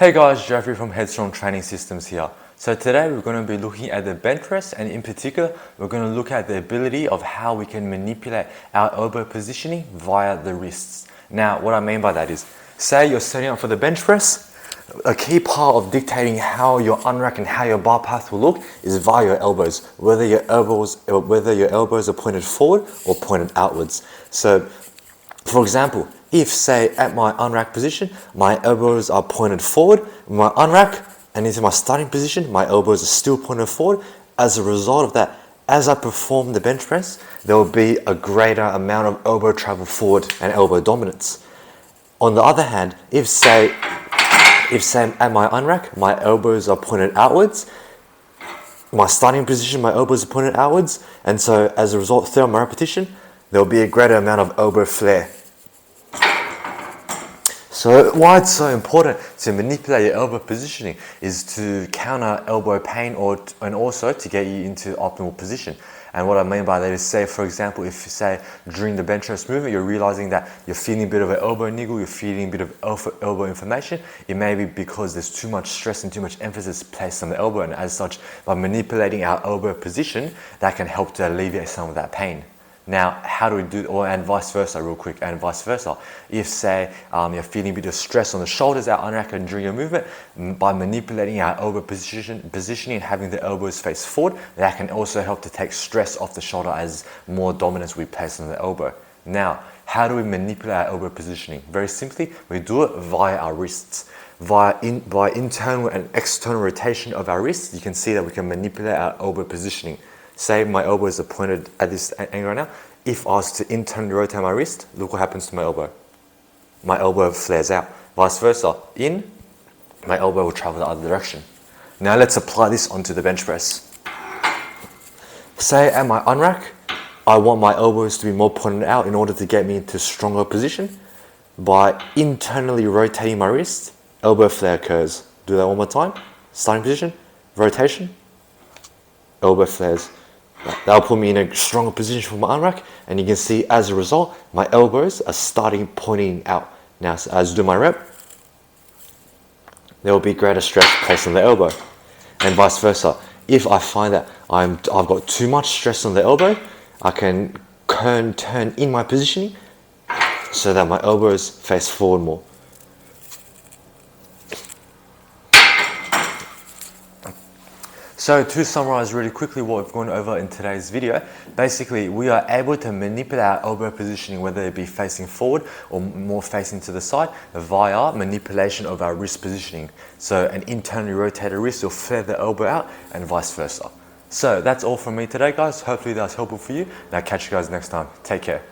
Hey guys, Jeffrey from Headstrong Training Systems here. So today we're going to be looking at the bench press, and in particular we're going to look at the ability of how we can manipulate our elbow positioning via the wrists. Now what I mean by that is, say you're setting up for the bench press, a key part of dictating how your unrack and how your bar path will look is via your elbows, whether your elbows are pointed forward or pointed outwards. So for example, if say at my unrack position, my elbows are pointed forward, my unrack and into my starting position, my elbows are still pointed forward. As a result of that, as I perform the bench press, there will be a greater amount of elbow travel forward and elbow dominance. On the other hand, if say at my unrack, my elbows are pointed outwards, my starting position, my elbows are pointed outwards, and so as a result, throughout my repetition, there will be a greater amount of elbow flare. So why it's so important to manipulate your elbow positioning is to counter elbow pain and also to get you into optimal position. And what I mean by that is, say for example, if say during the bench press movement you're realizing that you're feeling a bit of an elbow niggle, you're feeling a bit of elbow inflammation, it may be because there's too much stress and too much emphasis placed on the elbow, and as such, by manipulating our elbow position, that can help to alleviate some of that pain. Now, how do we do, and vice versa, real quick, and vice versa. If say you're feeling a bit of stress on the shoulders out unrack and during your movement, by manipulating our elbow positioning and having the elbows face forward, that can also help to take stress off the shoulder as more dominance we place on the elbow. Now, how do we manipulate our elbow positioning? Very simply, we do it via our wrists. By internal and external rotation of our wrists, you can see that we can manipulate our elbow positioning. Say my elbows are pointed at this angle right now. If I was to internally rotate my wrist, look what happens to my elbow. My elbow flares out. Vice versa, in, my elbow will travel the other direction. Now let's apply this onto the bench press. Say at my unrack, I want my elbows to be more pointed out in order to get me into a stronger position. By internally rotating my wrist, elbow flare occurs. Do that one more time. Starting position, rotation, elbow flares. That'll put me in a stronger position for my unrack, and you can see as a result, my elbows are starting pointing out. Now, as I do my rep, there will be greater stress placed on the elbow, and vice versa. If I find that I've got too much stress on the elbow, I can turn in my positioning so that my elbows face forward more. So to summarize really quickly what we've gone over in today's video, basically we are able to manipulate our elbow positioning, whether it be facing forward or more facing to the side, via manipulation of our wrist positioning. So an internally rotated wrist will flare the elbow out and vice versa. So that's all from me today, guys. Hopefully that's helpful for you. Now catch you guys next time. Take care.